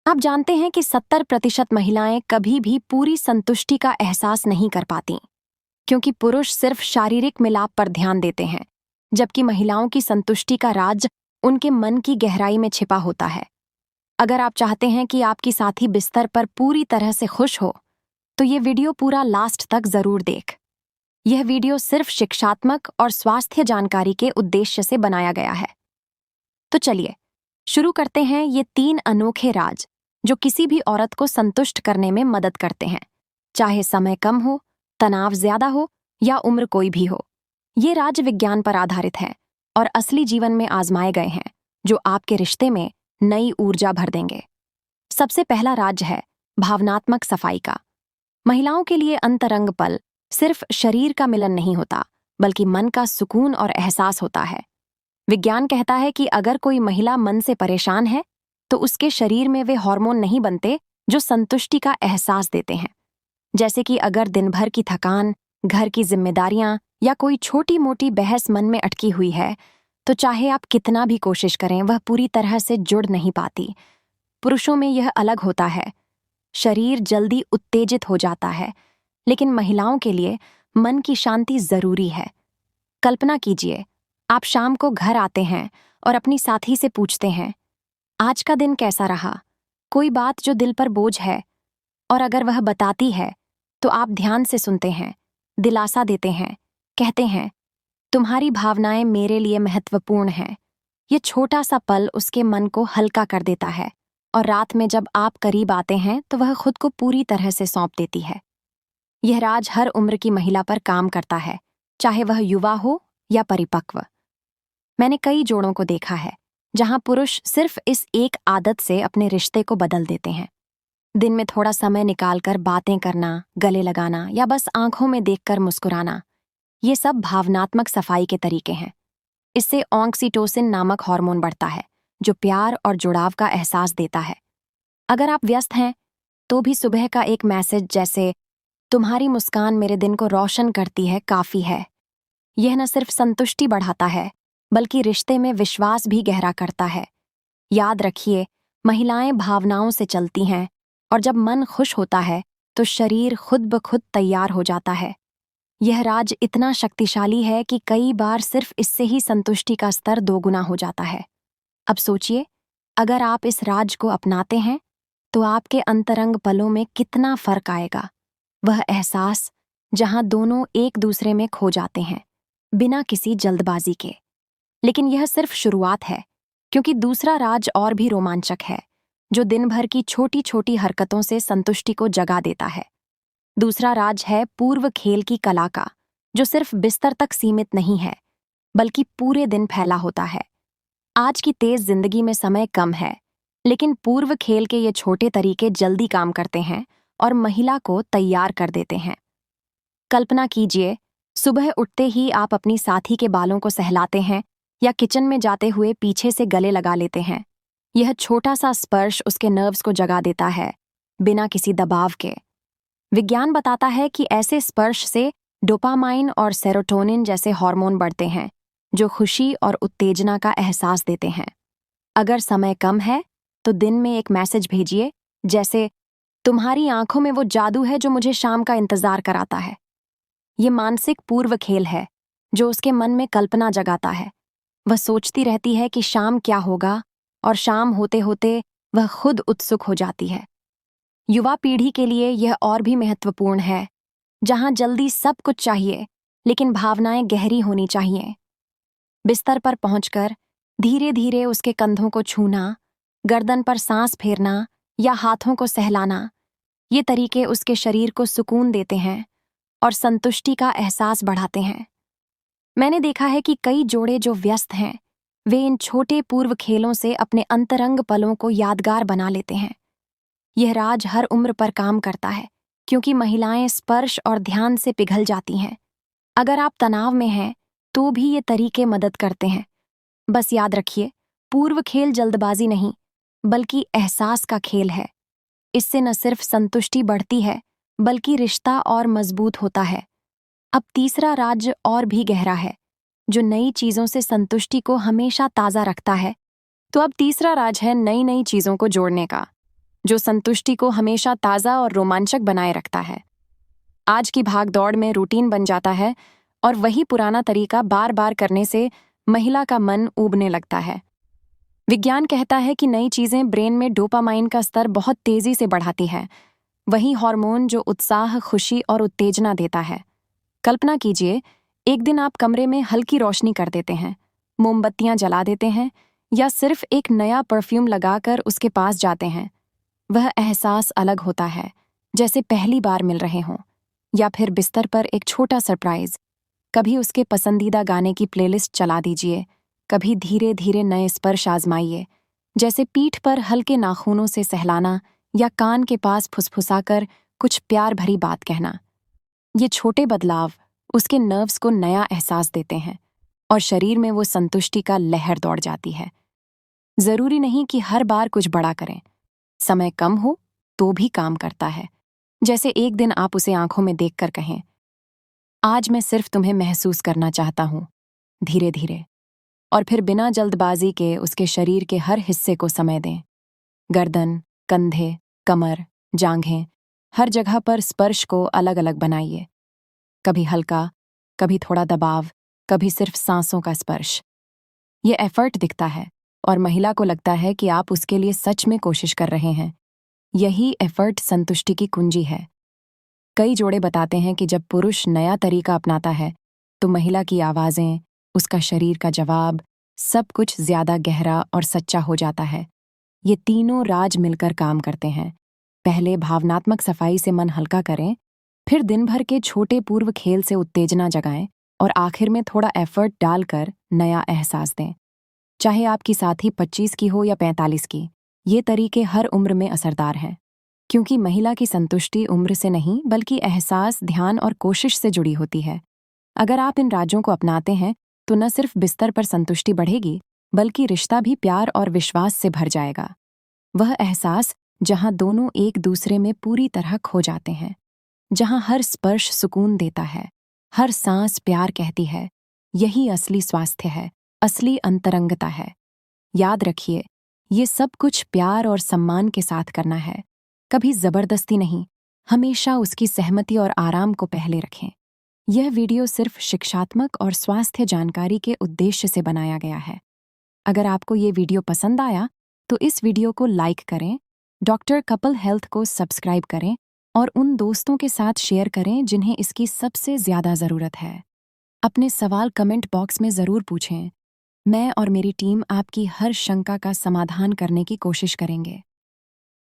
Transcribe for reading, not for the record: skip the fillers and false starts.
आप जानते हैं कि 70% महिलाएं कभी भी पूरी संतुष्टि का एहसास नहीं कर पाती, क्योंकि पुरुष सिर्फ शारीरिक मिलाप पर ध्यान देते हैं, जबकि महिलाओं की संतुष्टि का राज उनके मन की गहराई में छिपा होता है। अगर आप चाहते हैं कि आपकी साथी बिस्तर पर पूरी तरह से खुश हो, तो ये वीडियो पूरा लास्ट तक जरूर देख। यह वीडियो सिर्फ शिक्षात्मक और स्वास्थ्य जानकारी के उद्देश्य से बनाया गया है। तो चलिए शुरू करते हैं ये 3 अनोखे राज जो किसी भी औरत को संतुष्ट करने में मदद करते हैं, चाहे समय कम हो, तनाव ज्यादा हो या उम्र कोई भी हो। ये राज विज्ञान पर आधारित हैं और असली जीवन में आजमाए गए हैं, जो आपके रिश्ते में नई ऊर्जा भर देंगे। सबसे पहला राज है भावनात्मक सफाई का। महिलाओं के लिए अंतरंग पल सिर्फ शरीर का मिलन नहीं होता, बल्कि मन का सुकून और एहसास होता है। विज्ञान कहता है कि अगर कोई महिला मन से परेशान है, तो उसके शरीर में वे हार्मोन नहीं बनते जो संतुष्टि का एहसास देते हैं। जैसे कि अगर दिन भर की थकान, घर की जिम्मेदारियां या कोई छोटी मोटी बहस मन में अटकी हुई है, तो चाहे आप कितना भी कोशिश करें, वह पूरी तरह से जुड़ नहीं पाती। पुरुषों में यह अलग होता है, शरीर जल्दी उत्तेजित हो जाता है, लेकिन महिलाओं के लिए मन की शांति जरूरी है। कल्पना कीजिए, आप शाम को घर आते हैं और अपनी साथी से पूछते हैं, आज का दिन कैसा रहा? कोई बात जो दिल पर बोझ है। और अगर वह बताती है, तो आप ध्यान से सुनते हैं, दिलासा देते हैं, कहते हैं, तुम्हारी भावनाएं मेरे लिए महत्वपूर्ण हैं। ये छोटा सा पल उसके मन को हल्का कर देता है, और रात में जब आप करीब आते हैं तो वह खुद को पूरी तरह से सौंप देती है। यह राज हर उम्र की महिला पर काम करता है, चाहे वह युवा हो या परिपक्व। मैंने कई जोड़ों को देखा है जहां पुरुष सिर्फ इस एक आदत से अपने रिश्ते को बदल देते हैं। दिन में थोड़ा समय निकालकर बातें करना, गले लगाना या बस आंखों में देखकर मुस्कुराना, ये सब भावनात्मक सफाई के तरीके हैं। इससे ऑक्सीटोसिन नामक हार्मोन बढ़ता है, जो प्यार और जुड़ाव का एहसास देता है। अगर आप व्यस्त हैं, तो भी सुबह का एक मैसेज जैसे तुम्हारी मुस्कान मेरे दिन को रोशन करती है काफी है। यह न सिर्फ संतुष्टि बढ़ाता है, बल्कि रिश्ते में विश्वास भी गहरा करता है। याद रखिए, महिलाएं भावनाओं से चलती हैं, और जब मन खुश होता है तो शरीर खुद ब खुद तैयार हो जाता है। यह राज इतना शक्तिशाली है कि कई बार सिर्फ इससे ही संतुष्टि का स्तर 2 गुना हो जाता है। अब सोचिए, अगर आप इस राज को अपनाते हैं, तो आपके अंतरंग पलों में कितना फर्क आएगा। वह एहसास जहां दोनों एक दूसरे में खो जाते हैं, बिना किसी जल्दबाजी के। लेकिन यह सिर्फ शुरुआत है, क्योंकि दूसरा राज और भी रोमांचक है, जो दिन भर की छोटी छोटी हरकतों से संतुष्टि को जगा देता है। दूसरा राज है पूर्व खेल की कला का, जो सिर्फ बिस्तर तक सीमित नहीं है, बल्कि पूरे दिन फैला होता है। आज की तेज जिंदगी में समय कम है, लेकिन पूर्व खेल के ये छोटे तरीके जल्दी काम करते हैं और महिला को तैयार कर देते हैं। कल्पना कीजिए, सुबह उठते ही आप अपनी साथी के बालों को सहलाते हैं या किचन में जाते हुए पीछे से गले लगा लेते हैं। यह छोटा सा स्पर्श उसके नर्व्स को जगा देता है, बिना किसी दबाव के। विज्ञान बताता है कि ऐसे स्पर्श से डोपामाइन और सेरोटोनिन जैसे हार्मोन बढ़ते हैं, जो खुशी और उत्तेजना का एहसास देते हैं। अगर समय कम है, तो दिन में एक मैसेज भेजिए, जैसे तुम्हारी आंखों में वो जादू है जो मुझे शाम का इंतजार कराता है। ये मानसिक पूर्व खेल है, जो उसके मन में कल्पना जगाता है। वह सोचती रहती है कि शाम क्या होगा, और शाम होते होते वह खुद उत्सुक हो जाती है। युवा पीढ़ी के लिए यह और भी महत्वपूर्ण है, जहां जल्दी सब कुछ चाहिए, लेकिन भावनाएं गहरी होनी चाहिए। बिस्तर पर पहुंचकर धीरे धीरे उसके कंधों को छूना, गर्दन पर सांस फेरना या हाथों को सहलाना, ये तरीके उसके शरीर को सुकून देते हैं और संतुष्टि का एहसास बढ़ाते हैं। मैंने देखा है कि कई जोड़े जो व्यस्त हैं, वे इन छोटे पूर्व खेलों से अपने अंतरंग पलों को यादगार बना लेते हैं। यह राज हर उम्र पर काम करता है, क्योंकि महिलाएं स्पर्श और ध्यान से पिघल जाती हैं। अगर आप तनाव में हैं, तो भी ये तरीके मदद करते हैं। बस याद रखिए, पूर्व खेल जल्दबाजी नहीं, बल्कि एहसास का खेल है। इससे न सिर्फ संतुष्टि बढ़ती है, बल्कि रिश्ता और मजबूत होता है। अब तीसरा राज और भी गहरा है, जो नई चीजों से संतुष्टि को हमेशा ताजा रखता है। तो अब तीसरा राज है नई नई चीजों को जोड़ने का, जो संतुष्टि को हमेशा ताज़ा और रोमांचक बनाए रखता है। आज की भाग-दौड़ में रूटीन बन जाता है और वही पुराना तरीका बार-बार करने से महिला का मन ऊबने लगता है। विज्ञान कहता है कि नई चीजें ब्रेन में डोपामाइन का स्तर बहुत तेजी से बढ़ाती है, वही हार्मोन जो उत्साह, खुशी और उत्तेजना देता है। कल्पना कीजिए, एक दिन आप कमरे में हल्की रोशनी कर देते हैं, मोमबत्तियां जला देते हैं या सिर्फ एक नया परफ्यूम लगाकर उसके पास जाते हैं। वह एहसास अलग होता है, जैसे पहली बार मिल रहे हों। या फिर बिस्तर पर एक छोटा सरप्राइज, कभी उसके पसंदीदा गाने की प्लेलिस्ट चला दीजिए, कभी धीरे धीरे नए स्पर्श आजमाइए, जैसे पीठ पर हल्के नाखूनों से सहलाना या कान के पास फुसफुसाकर कुछ प्यार भरी बात कहना। ये छोटे बदलाव उसके नर्व्स को नया एहसास देते हैं और शरीर में वो संतुष्टि का लहर दौड़ जाती है। जरूरी नहीं कि हर बार कुछ बड़ा करें, समय कम हो तो भी काम करता है। जैसे एक दिन आप उसे आंखों में देखकर कहें, आज मैं सिर्फ तुम्हें महसूस करना चाहता हूं, धीरे धीरे। और फिर बिना जल्दबाजी के उसके शरीर के हर हिस्से को समय दें। गर्दन, कंधे, कमर, जांघें, हर जगह पर स्पर्श को अलग अलग बनाइए। कभी हल्का, कभी थोड़ा दबाव, कभी सिर्फ सांसों का स्पर्श। ये एफर्ट दिखता है और महिला को लगता है कि आप उसके लिए सच में कोशिश कर रहे हैं। यही एफर्ट संतुष्टि की कुंजी है। कई जोड़े बताते हैं कि जब पुरुष नया तरीका अपनाता है तो महिला की आवाजें, उसका शरीर का जवाब, सब कुछ ज्यादा गहरा और सच्चा हो जाता है। ये तीनों राज मिलकर काम करते हैं। पहले भावनात्मक सफाई से मन हल्का करें, फिर दिन भर के छोटे पूर्व खेल से उत्तेजना जगाएं और आखिर में थोड़ा एफर्ट डालकर नया एहसास दें। चाहे आपकी साथी 25 की हो या 45 की, ये तरीके हर उम्र में असरदार हैं, क्योंकि महिला की संतुष्टि उम्र से नहीं बल्कि एहसास, ध्यान और कोशिश से जुड़ी होती है। अगर आप इन राजों को अपनाते हैं तो न सिर्फ बिस्तर पर संतुष्टि बढ़ेगी, बल्कि रिश्ता भी प्यार और विश्वास से भर जाएगा। वह एहसास जहां दोनों एक दूसरे में पूरी तरह खो जाते हैं, जहां हर स्पर्श सुकून देता है, हर सांस प्यार कहती है। यही असली स्वास्थ्य है, असली अंतरंगता है। याद रखिए, ये सब कुछ प्यार और सम्मान के साथ करना है, कभी जबरदस्ती नहीं। हमेशा उसकी सहमति और आराम को पहले रखें। यह वीडियो सिर्फ शिक्षात्मक और स्वास्थ्य जानकारी के उद्देश्य से बनाया गया है। अगर आपको ये वीडियो पसंद आया तो इस वीडियो को लाइक करें, डॉक्टर कपिल हेल्थ को सब्सक्राइब करें और उन दोस्तों के साथ शेयर करें जिन्हें इसकी सबसे ज्यादा जरूरत है। अपने सवाल कमेंट बॉक्स में जरूर पूछें। मैं और मेरी टीम आपकी हर शंका का समाधान करने की कोशिश करेंगे।